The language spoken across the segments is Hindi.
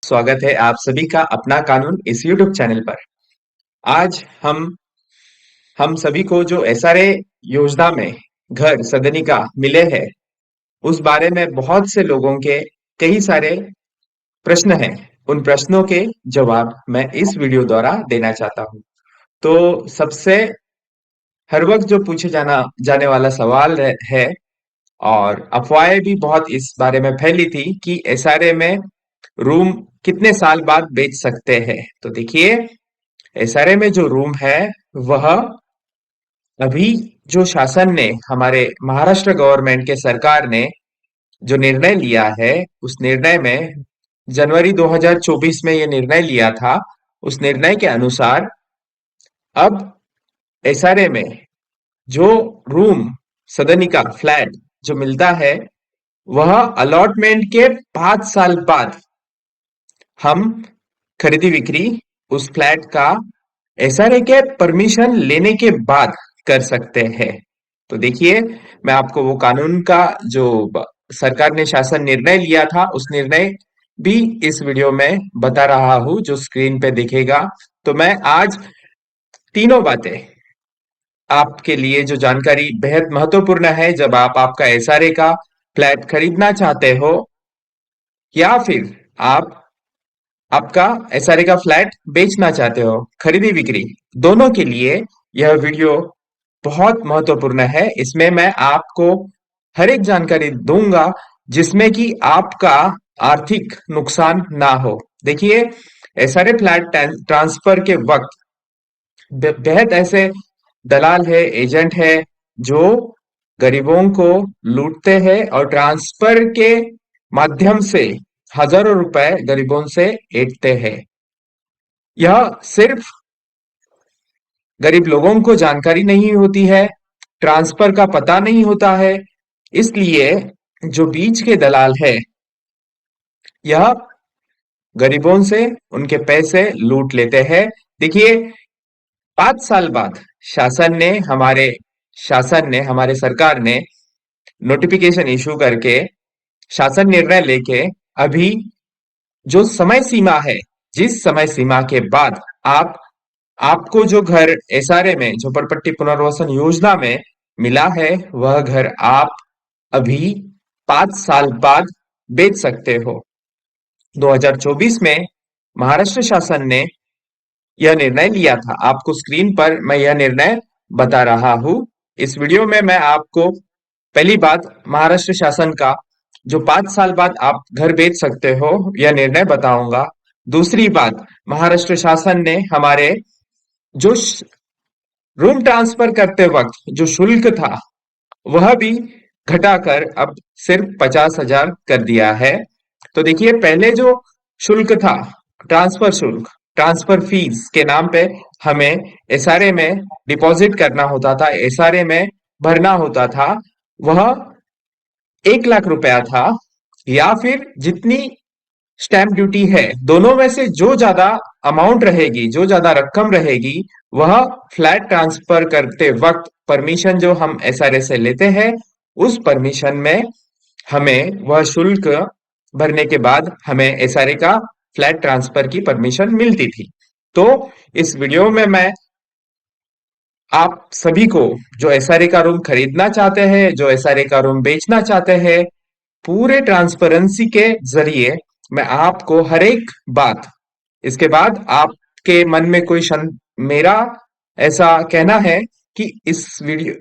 स्वागत है आप सभी का अपना कानून इस यूट्यूब चैनल पर। आज हम सभी को जो एसआरए योजना में घर सदनिका मिले हैं, उस बारे में बहुत से लोगों के कई सारे प्रश्न हैं। उन प्रश्नों के जवाब मैं इस वीडियो द्वारा देना चाहता हूं। तो सबसे हर वक्त जो पूछे जाने वाला सवाल है, और अफवाहें भी बहुत इस बारे में फैली थी कि एसआरए में रूम कितने साल बाद बेच सकते हैं। तो देखिए, एसआरए में जो रूम है, वह अभी जो शासन ने, हमारे महाराष्ट्र गवर्नमेंट के सरकार ने जो निर्णय लिया है, उस निर्णय में जनवरी 2024 में ये निर्णय लिया था। उस निर्णय के अनुसार अब एसआरए में जो रूम सदनिका फ्लैट जो मिलता है, वह अलॉटमेंट के 5 साल बाद हम खरीदी बिक्री उस फ्लैट का एसआरए के परमिशन लेने के बाद कर सकते हैं। तो देखिए, मैं आपको वो कानून का जो सरकार ने शासन निर्णय लिया था, उस निर्णय भी इस वीडियो में बता रहा हूं, जो स्क्रीन पे दिखेगा। तो मैं आज तीनों बातें आपके लिए, जो जानकारी बेहद महत्वपूर्ण है जब आप आपका एसआरए का फ्लैट खरीदना चाहते हो, या फिर आप आपका एसआरए का फ्लैट बेचना चाहते हो, खरीदी बिक्री दोनों के लिए यह वीडियो बहुत महत्वपूर्ण है। इसमें मैं आपको हर एक जानकारी दूंगा जिसमें कि आपका आर्थिक नुकसान ना हो। देखिए, एसआरए फ्लैट ट्रांसफर के वक्त बेहद ऐसे दलाल है, एजेंट है, जो गरीबों को लूटते हैं और ट्रांसफर के माध्यम से हजारों रुपए गरीबों से ऐंठते हैं। यह सिर्फ गरीब लोगों को जानकारी नहीं होती है, ट्रांसफर का पता नहीं होता है, इसलिए जो बीच के दलाल है, यह गरीबों से उनके पैसे लूट लेते हैं। देखिए, 5 साल बाद शासन ने, हमारे सरकार ने नोटिफिकेशन इशू करके, शासन निर्णय लेके, अभी जो समय सीमा है, जिस समय सीमा के बाद आपको जो घर एसआरए में, झोपड़पट्टी पुनर्वासन योजना में मिला है, वह घर आप अभी 5 साल बाद बेच सकते हो। 2024 में महाराष्ट्र शासन ने यह निर्णय लिया था। आपको स्क्रीन पर मैं यह निर्णय बता रहा हूं। इस वीडियो में मैं आपको पहली बात, महाराष्ट्र शासन का जो 5 साल बाद आप घर बेच सकते हो, यह निर्णय बताऊंगा। दूसरी बात, महाराष्ट्र शासन ने हमारे जो रूम ट्रांसफर करते वक्त जो शुल्क था, वह भी घटाकर अब सिर्फ 50,000 कर दिया है। तो देखिए, पहले जो शुल्क था, ट्रांसफर शुल्क, ट्रांसफर फीस के नाम पे हमें एसआरए में डिपॉजिट करना होता था, एसआरए में भरना होता था, वह 1 लाख रुपया था, या फिर जितनी स्टैंप ड्यूटी है, दोनों में से जो ज्यादा अमाउंट रहेगी, जो ज्यादा रकम रहेगी, वह फ्लैट ट्रांसफर करते वक्त परमिशन जो हम एसआरए से लेते हैं, उस परमिशन में हमें वह शुल्क भरने के बाद हमें एसआरए का फ्लैट ट्रांसफर की परमिशन मिलती थी। तो इस वीडियो में मैं आप सभी को, जो एसआरए का रूम खरीदना चाहते हैं, जो एसआरए का रूम बेचना चाहते हैं, पूरे ट्रांसपेरेंसी के जरिए मैं आपको हर एक बात, इसके बाद आपके मन में कोई मेरा ऐसा कहना है कि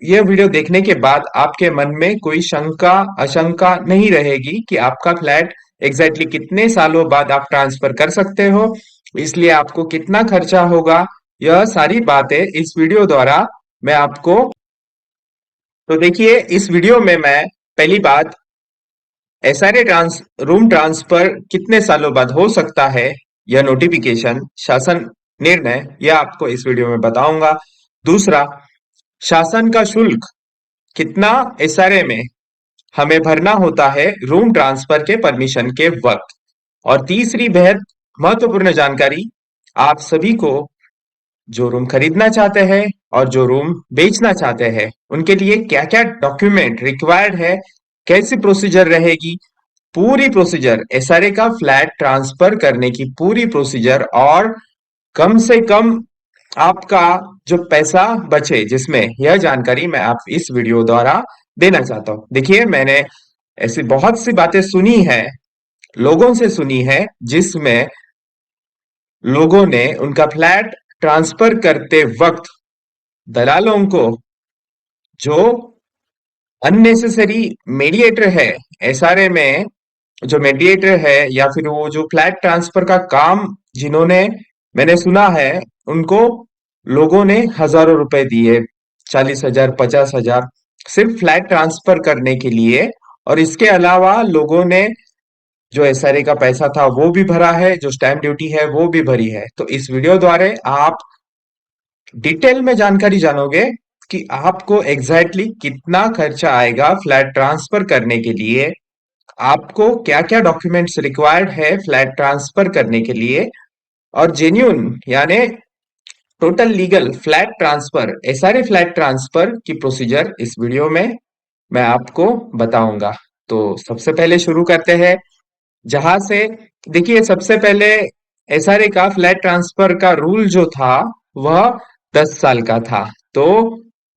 यह वीडियो देखने के बाद आपके मन में कोई शंका आशंका नहीं रहेगी कि आपका फ्लैट एग्जैक्टली कितने सालों बाद आप ट्रांसफर कर सकते हो, इसलिए आपको कितना खर्चा होगा, यह सारी बातें इस वीडियो द्वारा मैं आपको। तो देखिए, इस वीडियो में मैं पहली बात, एसआरए रूम ट्रांसफर कितने सालों बाद हो सकता है, यह नोटिफिकेशन, शासन निर्णय, यह आपको इस वीडियो में बताऊंगा। दूसरा, शासन का शुल्क कितना एसआरए में हमें भरना होता है रूम ट्रांसफर के परमिशन के वक्त। और तीसरी बेहद महत्वपूर्ण जानकारी, आप सभी को जो रूम खरीदना चाहते हैं और जो रूम बेचना चाहते हैं, उनके लिए क्या क्या डॉक्यूमेंट रिक्वायर्ड है, कैसी प्रोसीजर रहेगी, पूरी प्रोसीजर, एसआरए का फ्लैट ट्रांसफर करने की पूरी प्रोसीजर, और कम से कम आपका जो पैसा बचे, जिसमें यह जानकारी मैं आप इस वीडियो द्वारा देना चाहता हूं। देखिए, मैंने ऐसी बहुत सी बातें सुनी है, लोगों से सुनी है, जिसमें लोगों ने उनका फ्लैट ट्रांसफर करते वक्त दलालों को जो अननेसेसरी मीडिएटर है, एसआरए में जो मीडिएटर है, या फिर वो जो फ्लैट ट्रांसफर का काम जिन्होंने, मैंने सुना है, उनको लोगों ने हजारों रुपए दिए, 40,000, 50,000, सिर्फ फ्लैट ट्रांसफर करने के लिए। और इसके अलावा लोगों ने जो एसआरए का पैसा था वो भी भरा है, जो स्टैंप ड्यूटी है वो भी भरी है। तो इस वीडियो द्वारा आप डिटेल में जानकारी जानोगे कि आपको एग्जैक्टली कितना खर्चा आएगा फ्लैट ट्रांसफर करने के लिए, आपको क्या क्या डॉक्यूमेंट्स रिक्वायर्ड है फ्लैट ट्रांसफर करने के लिए, और जेन्यून यानी total legal flat transfer, SRA flat transfer की प्रोसीजर इस वीडियो में मैं आपको बताऊंगा। तो सबसे पहले शुरू करते हैं जहां से। देखिए, सबसे पहले एसआरए का फ्लैट ट्रांसफर का रूल जो था वह 10 साल का था। तो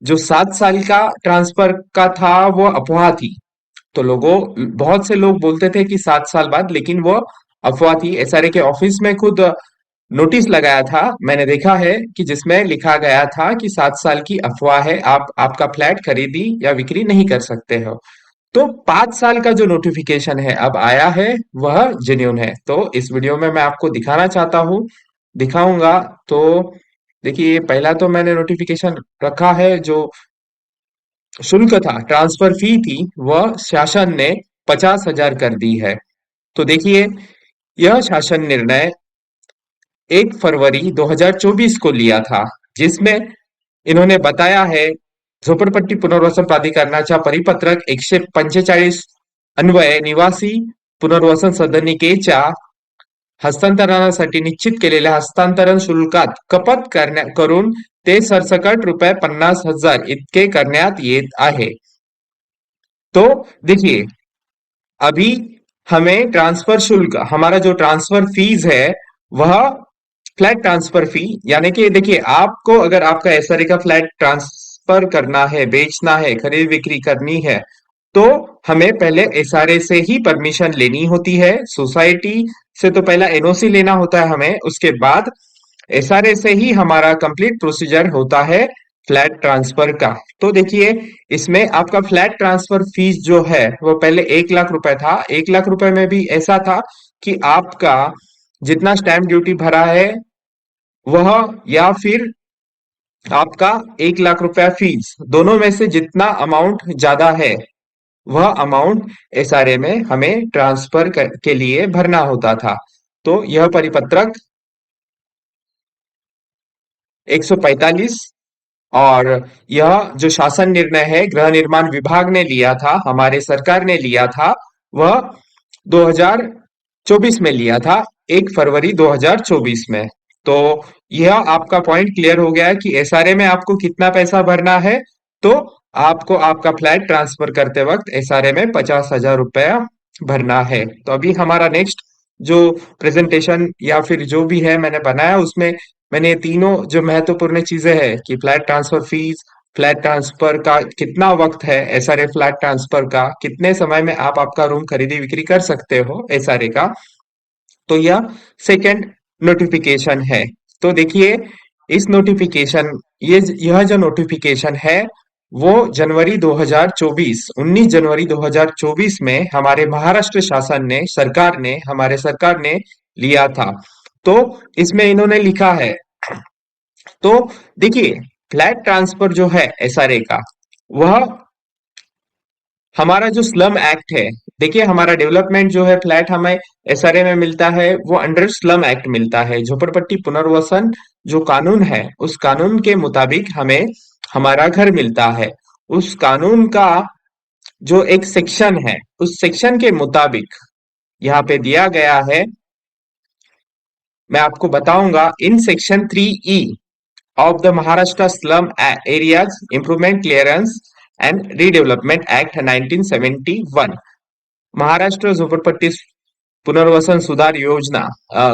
जो 7 साल का ट्रांसफर का था वो अफवाह थी। तो बहुत से लोग बोलते थे कि 7 साल बाद, लेकिन वो अफवाह थी। एसआरए के ऑफिस में खुद नोटिस लगाया था, मैंने देखा है, कि जिसमें लिखा गया था कि 7 साल की अफवाह है, आप आपका फ्लैट खरीदी या बिक्री नहीं कर सकते हो। तो 5 साल का जो नोटिफिकेशन है अब आया है, वह जेन्युइन है। तो इस वीडियो में मैं आपको दिखाना चाहता हूँ, दिखाऊंगा। तो देखिए, पहला तो मैंने नोटिफिकेशन रखा है, जो शुल्क था, ट्रांसफर फी थी, वह शासन ने 50,000 कर दी है। तो देखिए, यह शासन निर्णय 1 फरवरी 2024 को लिया था, जिसमें इन्होंने बताया है, झोपडपट्टी पुनर्वसन प्राधिकरणाच्या परिपत्रक 145 अन्वये निवासी पुनर्वसन सदनिकेच्या हस्तांतरणासाठी निश्चित केलेल्या हस्तांतरण शुल्कात कपात करून ते सरसकट रुपये 50,000 इतके करण्यात येत आहे। तो देखिए, अभी हमें ट्रांसफर शुल्क, हमारा जो ट्रांसफर फीस है, वह फ्लैट ट्रांसफर फी, यानी कि देखिए, आपको अगर आपका एसआरए का फ्लैट ट्रांसफर करना है, बेचना है, खरीद बिक्री करनी है, तो हमें पहले एसआरए से ही परमिशन लेनी होती है। सोसाइटी से तो पहला एनओसी लेना होता है हमें, उसके बाद एसआरए से ही हमारा कंप्लीट प्रोसीजर होता है फ्लैट ट्रांसफर का। तो देखिए, इसमें आपका फ्लैट ट्रांसफर फीस जो है वो पहले 1 लाख रुपए था। 1 लाख रुपए में भी ऐसा था कि आपका जितना स्टैंप ड्यूटी भरा है वह, या फिर आपका 1 लाख रुपया फीस, दोनों में से जितना अमाउंट ज्यादा है वह अमाउंट एसआरए में हमें ट्रांसफर के लिए भरना होता था। तो यह परिपत्रक 145, और यह जो शासन निर्णय है गृह निर्माण विभाग ने लिया था, हमारे सरकार ने लिया था, वह 2024 में लिया था, 1 फरवरी 2024 में। तो यह आपका पॉइंट क्लियर हो गया है कि एसआरए में आपको कितना पैसा भरना है। तो आपको आपका फ्लैट ट्रांसफर करते वक्त एसआरए में 50,000 रुपया भरना है। तो अभी हमारा नेक्स्ट जो प्रेजेंटेशन या फिर जो भी है मैंने बनाया, उसमें मैंने ये तीनों जो महत्वपूर्ण चीजें हैं कि flat transfer fees, flat transfer का कितना वक्त है, एसआरए फ्लैट ट्रांसफर का कितने समय में आप आपका रूम खरीदी बिक्री कर सकते हो एसआरए का, तो यह सेकंड नोटिफिकेशन है। तो देखिए, इस नोटिफिकेशन, यह जो नोटिफिकेशन है वो जनवरी 2024, 19 जनवरी 2024 में हमारे महाराष्ट्र शासन ने, सरकार ने, हमारे सरकार ने लिया था। तो इसमें इन्होंने लिखा है, तो देखिए, फ्लैट ट्रांसफर जो है एसआरए का, वह हमारा जो स्लम एक्ट है, देखिए हमारा डेवलपमेंट जो है फ्लैट हमें एसआरए में मिलता है, वो अंडर स्लम एक्ट मिलता है। झोपड़पट्टी पुनर्वसन जो कानून है, उस कानून के मुताबिक हमें हमारा घर मिलता है। उस कानून का जो एक सेक्शन है, उस सेक्शन के मुताबिक यहाँ पे दिया गया है, मैं आपको बताऊंगा, in section 3E of the Maharashtra Slum Areas Improvement Clearance and Redevelopment Act 1971, Maharashtra झोपड़पट्टी पुनर्वसन सुधार योजना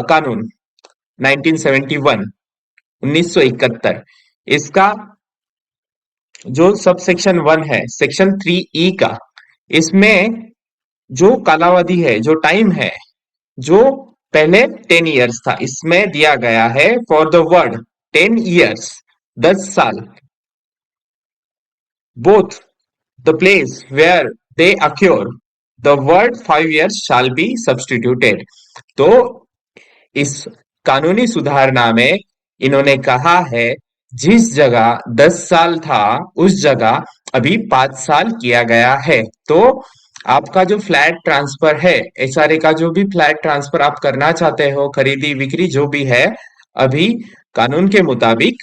कानून 1971 1971, इसका जो सब सेक्शन 1 है, सेक्शन 3E का, इसमें जो कालावधि है, जो टाइम है, जो पहले 10 इयर्स था, इसमें दिया गया है फॉर द वर्ड 10 इयर्स, 10 साल, both the place where they occur, the word 5 years shall be substituted. तो इस कानूनी सुधारणा में इन्होंने कहा है जिस जगह 10 साल था उस जगह अभी 5 साल किया गया है। तो आपका जो फ्लैट ट्रांसफर है, एचआरए का जो भी फ्लैट ट्रांसफर आप करना चाहते हो, खरीदी बिक्री जो भी है, अभी कानून के मुताबिक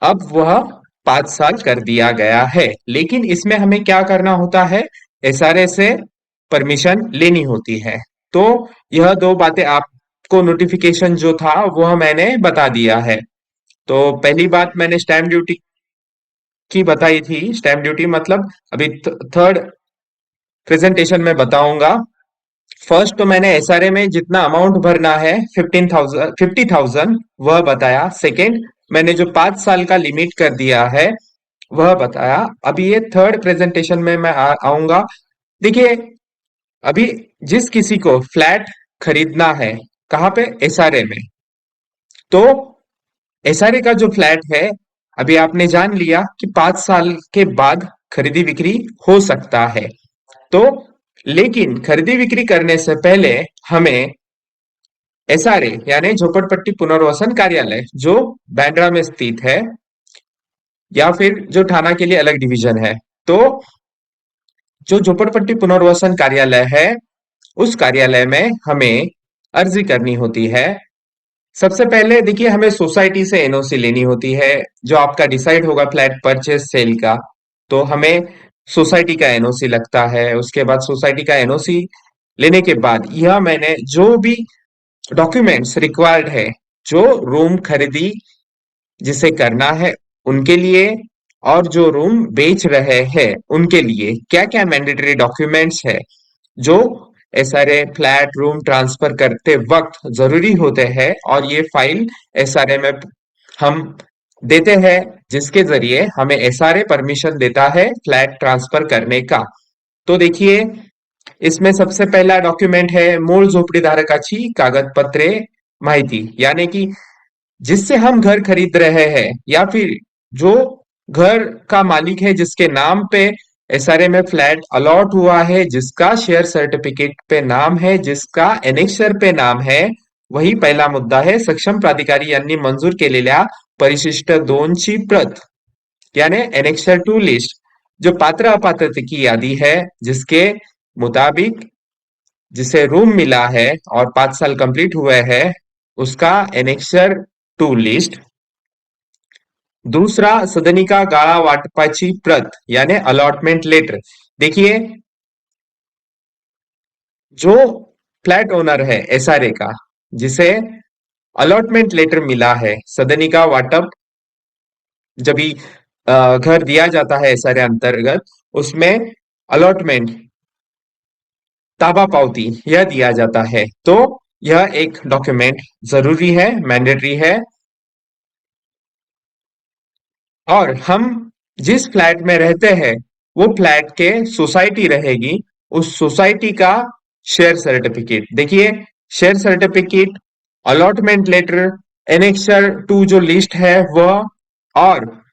अब वह 5 साल कर दिया गया है। लेकिन इसमें हमें क्या करना होता है, एसआरए से परमिशन लेनी होती है। तो यह दो बातें आपको नोटिफिकेशन जो था वह मैंने बता दिया है। तो पहली बात मैंने स्टैंप ड्यूटी की बताई थी। स्टैंप ड्यूटी मतलब अभी थर्ड प्रेजेंटेशन में बताऊंगा। फर्स्ट तो मैंने एसआरए में जितना अमाउंट भरना है 50,000 वह बताया। सेकंड, मैंने जो 5 साल का लिमिट कर दिया है वह बताया। अभी ये थर्ड प्रेजेंटेशन में मैं आऊंगा। देखिए, अभी जिस किसी को फ्लैट खरीदना है, कहाँ पे, एसआरए में, तो एसआरए का जो फ्लैट है, अभी आपने जान लिया कि 5 साल के बाद खरीदी बिक्री हो सकता है। तो लेकिन खरीदी बिक्री करने से पहले हमें एसआरए यानी झोपड़पट्टी पुनर्वसन कार्यालय जो बांद्रा में स्थित है, या फिर जो थाना के लिए अलग डिवीजन है, तो जो झोपड़पट्टी पुनर्वसन कार्यालय है, उस कार्यालय में हमें अर्जी करनी होती है। सबसे पहले देखिए, हमें सोसाइटी से एनओसी लेनी होती है। जो आपका डिसाइड होगा फ्लैट परचेज सेल का, तो हमें सोसाइटी का एनओसी लगता है। उसके बाद सोसाइटी का एनओसी लेने के बाद यह मैंने जो भी डॉक्यूमेंट्स रिक्वायर्ड है, जो रूम खरीदी जिसे करना है उनके लिए, और जो रूम बेच रहे हैं उनके लिए क्या क्या मैंडेटरी डॉक्यूमेंट्स है जो एसआरए फ्लैट रूम ट्रांसफर करते वक्त जरूरी होते हैं, और ये फाइल एसआरए में हम देते हैं, जिसके जरिए हमें एसआरए परमिशन देता है फ्लैट ट्रांसफर करने का। तो देखिए, इसमें सबसे पहला डॉक्यूमेंट है मूळ झोपडीधारकाची कागदपत्रे माहिती, यानी कि जिससे हम घर खरीद रहे हैं, या फिर जो घर का मालिक है जिसके नाम पे एसआरए में फ्लॅट अलॉट हुआ है, जिसका शेयर सर्टिफिकेट पे नाम है, जिसका एनेक्शर पे नाम है, वही पहिला मुद्दा आहे। सक्षम प्राधिकारी यांनी मंजूर केलेल्या परिशिष्ट 2 ची प्रत यानी एनेक्शर 2 लिस्ट, जो पात्र अपात्र की यादी है, जिसके मुताबिक जिसे रूम मिला है और 5 साल कंप्लीट हुए हैं, उसका एनेक्शर 2 लिस्ट। दूसरा, सदनिका गाळा वाटपाची प्रत यानी अलॉटमेंट लेटर। देखिए, जो फ्लैट ओनर है एसआरए का, जिसे अलॉटमेंट लेटर मिला है, सदनिका वाटप जब भी घर दिया जाता है एसआरए अंतर्गत, उसमें अलॉटमेंट ताबा पावती यह दिया जाता है। तो यह एक डॉक्यूमेंट जरूरी है, मैंडेटरी है। और हम जिस फ्लैट में रहते हैं वो फ्लैट के सोसाइटी रहेगी, उस सोसाइटी का शेयर सर्टिफिकेट। देखिए, share certificate, allotment letter, annexure 2 जो लिस्ट है वह, और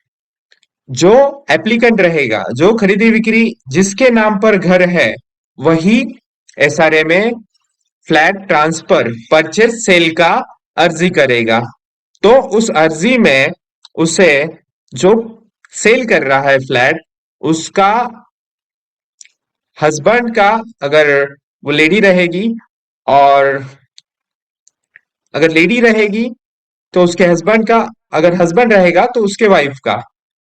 जो एप्लीकेंट रहेगा, जो खरीदी बिक्री जिसके नाम पर घर है, वही एसआरए में फ्लैट ट्रांसफर परचेज सेल का अर्जी करेगा। तो उस अर्जी में उसे जो सेल कर रहा है फ्लैट, उसका हस्बैंड का, अगर वो लेडी रहेगी, और अगर लेडी रहेगी तो उसके हस्बैंड का, अगर हस्बैंड रहेगा तो उसके वाइफ का,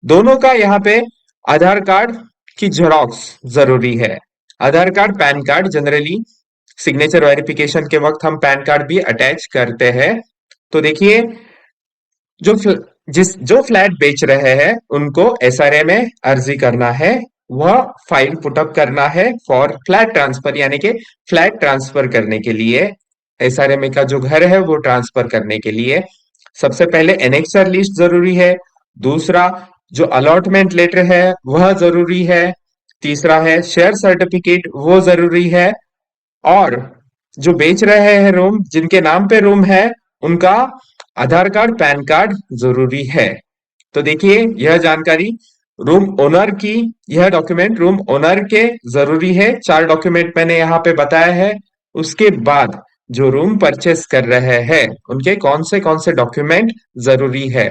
दोनों का यहाँ पे आधार कार्ड की जेरोक्स जरूरी है। Aadhaar card, PAN card, generally signature verification के वक्त हम पैन कार्ड भी अटैच करते हैं। तो देखिए, जो फ्लैट बेच रहे हैं उनको एसआरए में अर्जी करना है, वह फाइल पुटअप करना है फॉर फ्लैट ट्रांसफर, यानी कि फ्लैट ट्रांसफर करने के लिए, एसआरएमए का जो घर है वो ट्रांसफर करने के लिए सबसे पहले एनेक्सर लिस्ट जरूरी है। दूसरा, जो अलॉटमेंट लेटर है वह जरूरी है। तीसरा है शेयर सर्टिफिकेट, वो जरूरी है। और जो बेच रहे हैं रूम, जिनके नाम पे रूम है, उनका आधार कार्ड पैन कार्ड जरूरी है। तो देखिए, यह जानकारी रूम ओनर की, यह डॉक्यूमेंट रूम ओनर के जरूरी है। 4 डॉक्यूमेंट मैंने यहाँ पे बताया है। उसके बाद जो रूम परचेस कर रहे हैं उनके कौन से डॉक्यूमेंट जरूरी है।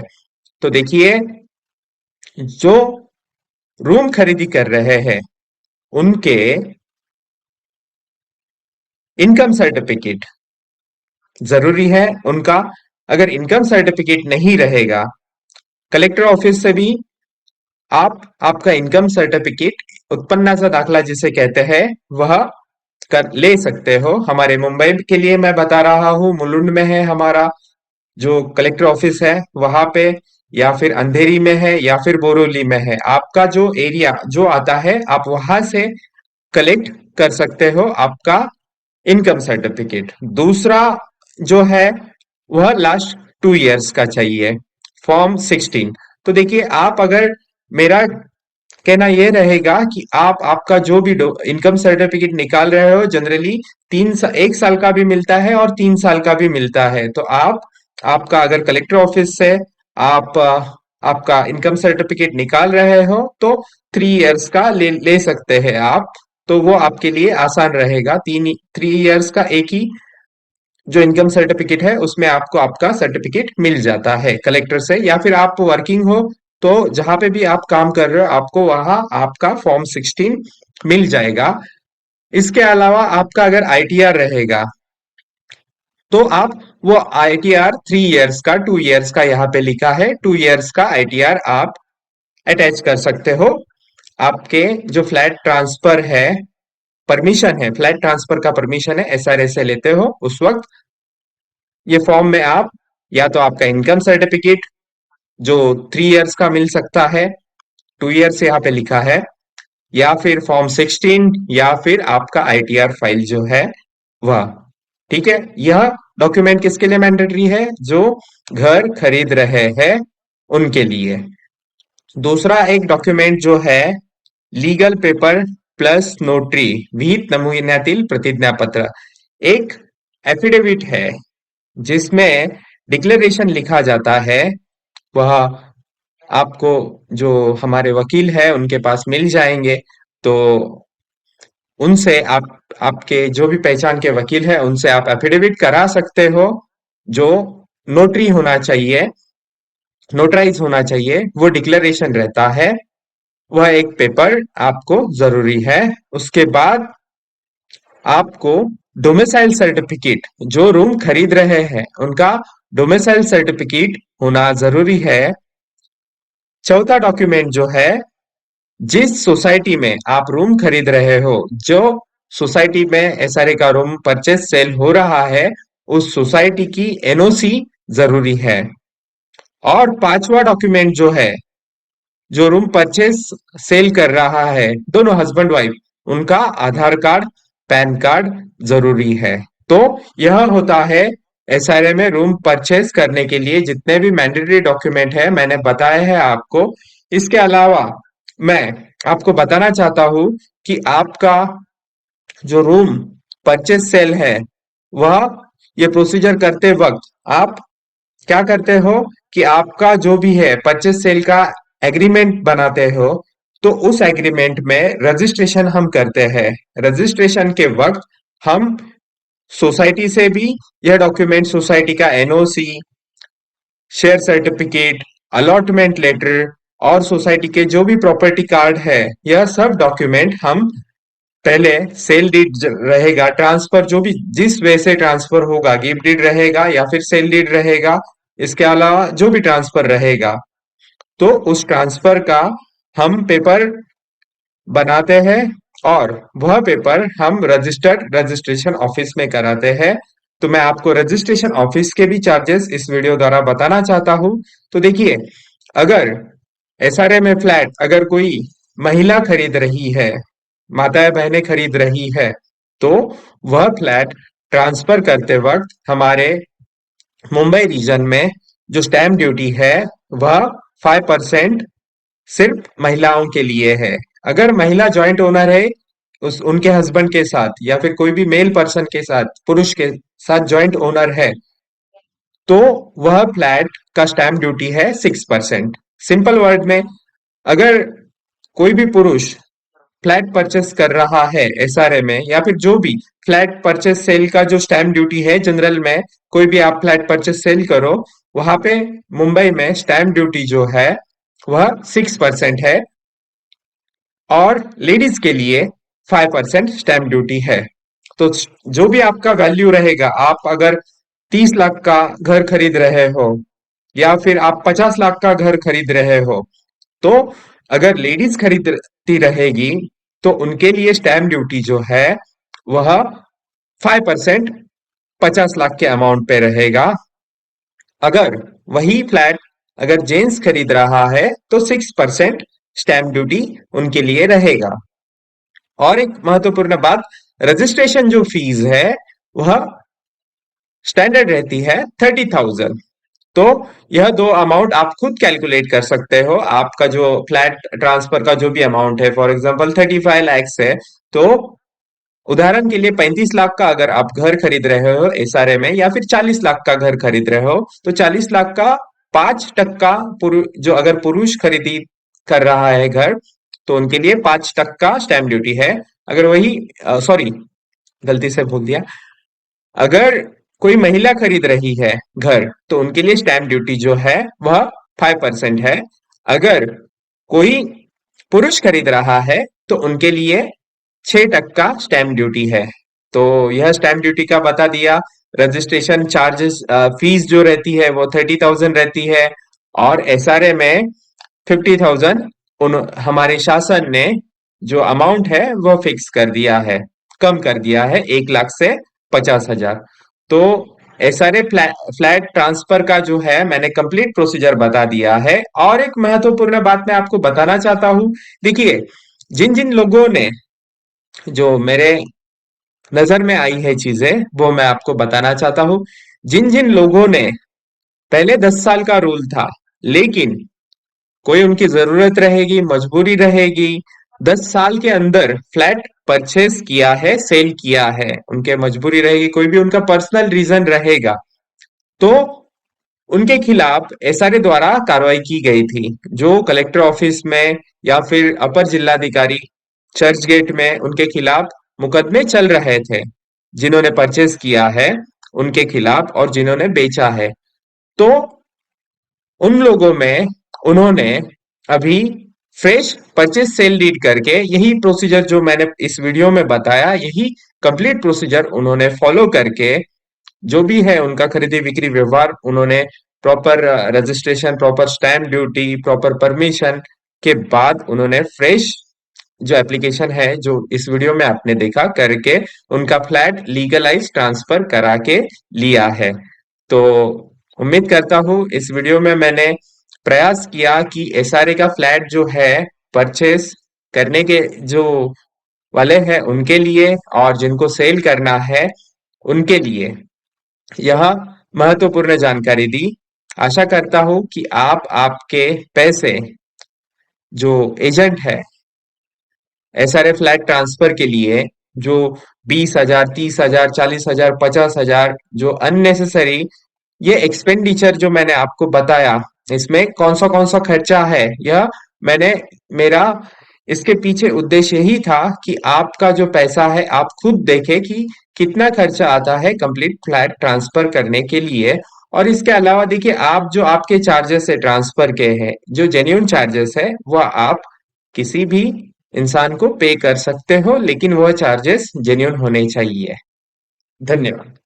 तो देखिए, जो रूम खरीदी कर रहे हैं उनके इनकम सर्टिफिकेट जरूरी है। उनका अगर इनकम सर्टिफिकेट नहीं रहेगा, कलेक्टर ऑफिस से भी आप आपका इनकम सर्टिफिकेट, उत्पन्नाचा दाखला जिसे कहते हैं, वह कर ले सकते हो। हमारे मुंबई के लिए मैं बता रहा हूँ, मुलुंड में है हमारा जो कलेक्टर ऑफिस है वहां पे, या फिर अंधेरी में है, या फिर बोरोली में है। आपका जो एरिया जो आता है, आप वहां से कलेक्ट कर सकते हो आपका इनकम सर्टिफिकेट। दूसरा जो है वह लास्ट 2 इयर्स का चाहिए, फॉर्म 16। तो देखिए, आप अगर, मेरा कहना यह रहेगा कि आप आपका जो भी इनकम सर्टिफिकेट निकाल रहे हो, जनरली 1 साल का भी मिलता है और 3 साल का भी मिलता है। तो आप आपका अगर कलेक्टर ऑफिस से आप आपका इनकम सर्टिफिकेट निकाल रहे हो तो 3 इयर्स का ले सकते हैं आप। तो वो आपके लिए आसान रहेगा। 3 इयर्स का एक ही जो इनकम सर्टिफिकेट है उसमें आपको आपका सर्टिफिकेट मिल जाता है कलेक्टर से, या फिर आप वर्किंग हो तो जहां पे भी आप काम कर रहे हो आपको वहां आपका फॉर्म 16 मिल जाएगा। इसके अलावा आपका अगर आईटीआर रहेगा तो आप वो आईटीआर 3 इयर्स का, 2 इयर्स का यहाँ पे लिखा है, 2 इयर्स का आईटीआर आप अटैच कर सकते हो। आपके जो फ्लैट ट्रांसफर है, परमिशन है, फ्लैट ट्रांसफर का परमिशन है, एसआरए से लेते हो उस वक्त ये फॉर्म में आप या तो आपका इनकम सर्टिफिकेट जो 3 इयर्स का मिल सकता है, 2 इयर्स यहाँ पे लिखा है, या फिर फॉर्म 16, या फिर आपका आईटीआर फाइल जो है वह। ठीक है, यह डॉक्यूमेंट किसके लिए मैंडेटरी है? जो घर खरीद रहे हैं उनके लिए। दूसरा एक डॉक्यूमेंट जो है, लीगल पेपर प्लस नोटरी विहित नमुन्यातील प्रतिज्ञापत्र, एक एफिडेविट है जिसमें डिक्लेरेशन लिखा जाता है। वह आपको जो हमारे वकील है उनके पास मिल जाएंगे। तो उनसे आप, आपके जो भी पहचान के वकील है उनसे आप एफिडेविट करा सकते हो, जो नोटरी होना चाहिए, नोटराइज होना चाहिए। वो डिक्लेरेशन रहता है, वह एक पेपर आपको जरूरी है। उसके बाद आपको डोमिसाइल सर्टिफिकेट, जो रूम खरीद रहे हैं उनका डोमिसाइल सर्टिफिकेट होना जरूरी है। चौथा डॉक्यूमेंट जो है, जिस सोसाइटी में आप रूम खरीद रहे हो, जो सोसाइटी में एसआरए का रूम परचेस सेल हो रहा है, उस सोसाइटी की एनओसी जरूरी है। और पांचवा डॉक्यूमेंट जो है, जो रूम परचेस सेल कर रहा है, दोनों हस्बैंड वाइफ, उनका आधार कार्ड पैन कार्ड जरूरी है। तो यह होता है एसआरए में रूम परचेस करने के लिए जितने भी मैंडेटरी डॉक्यूमेंट है मैंने बताए हैं आपको। इसके अलावा मैं आपको बताना चाहता हूं कि आपका जो रूम परचेस सेल है, वह ये प्रोसीजर करते वक्त आप क्या करते हो कि आपका जो भी है परचेस सेल का एग्रीमेंट बनाते हो, तो उस एग्रीमेंट में रजिस्ट्रेशन हम करते हैं। रजिस्ट्रेशन के वक्त हम सोसाइटी से भी यह डॉक्यूमेंट, सोसाइटी का NOC, share certificate, allotment letter और सोसाइटी के जो भी प्रॉपर्टी कार्ड है, यह सब डॉक्यूमेंट हम पहले, सेल डीड रहेगा, ट्रांसफर जो भी जिस वे से ट्रांसफर होगा, गिफ्ट डीड रहेगा या फिर सेल डीड रहेगा, इसके अलावा जो भी ट्रांसफर रहेगा, तो उस ट्रांसफर का हम पेपर बनाते हैं और वह पेपर हम रजिस्टर्ड रजिस्ट्रेशन ऑफिस में कराते हैं। तो मैं आपको रजिस्ट्रेशन ऑफिस के भी चार्जेस इस वीडियो द्वारा बताना चाहता हूं। तो देखिए, अगर एसआरए में फ्लैट अगर कोई महिला खरीद रही है, माताएं बहनें खरीद रही है, तो वह फ्लैट ट्रांसफर करते वक्त हमारे मुंबई रीजन में जो स्टैम्प ड्यूटी है वह 5% सिर्फ महिलाओं के लिए है। अगर महिला जॉइंट ओनर है उस उनके हस्बैंड के साथ या फिर कोई भी मेल पर्सन के साथ, पुरुष के साथ जॉइंट ओनर है, तो वह फ्लैट का स्टैम्प ड्यूटी है 6%। सिंपल वर्ड में, अगर कोई भी पुरुष फ्लैट परचेस कर रहा है एसआरए में, या फिर जो भी फ्लैट परचेस सेल का जो स्टैम्प ड्यूटी है, जनरल में कोई भी आप फ्लैट परचेस सेल करो, वहां पे मुंबई में स्टैम्प ड्यूटी जो है वह 6% है, और लेडीज के लिए 5% स्टैम्प ड्यूटी है। तो जो भी आपका वैल्यू रहेगा, आप अगर 30 लाख का घर खरीद रहे हो या फिर आप 50 लाख का घर खरीद रहे हो, तो अगर लेडीज खरीदती रहेगी तो उनके लिए स्टैम्प ड्यूटी जो है वह 5% 50 लाख के अमाउंट पे रहेगा। अगर वही फ्लैट अगर जेंट्स खरीद रहा है तो 6% स्टैम्प ड्यूटी उनके लिए रहेगा। और एक महत्वपूर्ण बात, रजिस्ट्रेशन जो फीस है वह स्टैंडर्ड रहती है 30,000। तो यह दो अमाउंट आप खुद कैलकुलेट कर सकते हो। आपका जो फ्लैट ट्रांसफर का जो भी अमाउंट है, फॉर एग्जांपल 35 लाख है, तो उदाहरण के लिए 35 लाख का अगर आप घर खरीद रहे हो एसआरए में, या फिर 40 लाख का घर खरीद रहे हो, तो 40 लाख का 5% जो अगर पुरुष खरीदी कर रहा है घर, तो उनके लिए 5% स्टैम्प ड्यूटी है। अगर वही सॉरी, गलती से बोल दिया, अगर कोई महिला खरीद रही है घर, तो उनके लिए स्टैम्प ड्यूटी जो है वह 5% है। अगर कोई पुरुष खरीद रहा है तो उनके लिए 6% स्टैम्प ड्यूटी है। तो यह स्टैम्प ड्यूटी का बता दिया। रजिस्ट्रेशन चार्जेस फीस जो रहती है वो 30,000 रहती है, और एसआरए में 50,000 हमारे शासन ने जो अमाउंट है वो फिक्स कर दिया है, कम कर दिया है 1 लाख से 50,000। तो एसआरए फ्लैट ट्रांसफर का जो है मैंने कंप्लीट प्रोसीजर बता दिया है। और एक महत्वपूर्ण बात मैं आपको बताना चाहता हूं, देखिए, जिन जिन लोगों ने, जो मेरे नजर में आई है चीजें, वो मैं आपको बताना चाहता हूं। जिन जिन लोगों ने, पहले 10 साल का रूल था, लेकिन कोई उनकी जरूरत रहेगी, मजबूरी रहेगी, 10 साल के अंदर फ्लैट परचेस किया है, सेल किया है, उनके मजबूरी रहेगी, कोई भी उनका पर्सनल रीजन रहेगा, तो उनके खिलाफ एसआरए द्वारा कार्रवाई की गई थी। जो कलेक्टर ऑफिस में या फिर अपर जिलाधिकारी चर्च गेट में उनके खिलाफ मुकदमे चल रहे थे, जिन्होंने परचेस किया है उनके खिलाफ और जिन्होंने बेचा है, तो उन लोगों में उन्होंने अभी फ्रेश परचेस सेल डीड करके, यही प्रोसीजर जो मैंने इस वीडियो में बताया, यही कंप्लीट प्रोसीजर उन्होंने फॉलो करके, जो भी है उनका खरीदी बिक्री व्यवहार, उन्होंने proper registration, proper stamp duty, proper permission के बाद उन्होंने फ्रेश जो एप्लीकेशन है जो इस वीडियो में आपने देखा करके, उनका फ्लैट लीगलाइज ट्रांसफर करा के लिया है। तो उम्मीद करता हूं इस वीडियो में मैंने प्रयास किया कि एसआरए का फ्लैट जो है परचेस करने के जो वाले हैं उनके लिए, और जिनको सेल करना है उनके लिए यह महत्वपूर्ण जानकारी दी। आशा करता हूं कि आप आपके पैसे, जो एजेंट है एसआरए फ्लैट ट्रांसफर के लिए, जो 20,000, 30,000, 40,000, 50,000 जो अननेसेसरी ये एक्सपेंडिचर जो मैंने आपको बताया, इसमें कौन सा खर्चा है, यह मैंने मेरा इसके पीछे उद्देश्य यही था कि आपका जो पैसा है आप खुद देखें कि कितना खर्चा आता है कंप्लीट फ्लैट ट्रांसफर करने के लिए। और इसके अलावा देखिए, आप जो आपके चार्जेस है ट्रांसफर के हैं, जो जेन्युइन चार्जेस है, वह आप किसी भी इंसान को पे कर सकते हो, लेकिन वह चार्जेस जेन्युइन होने चाहिए। धन्यवाद।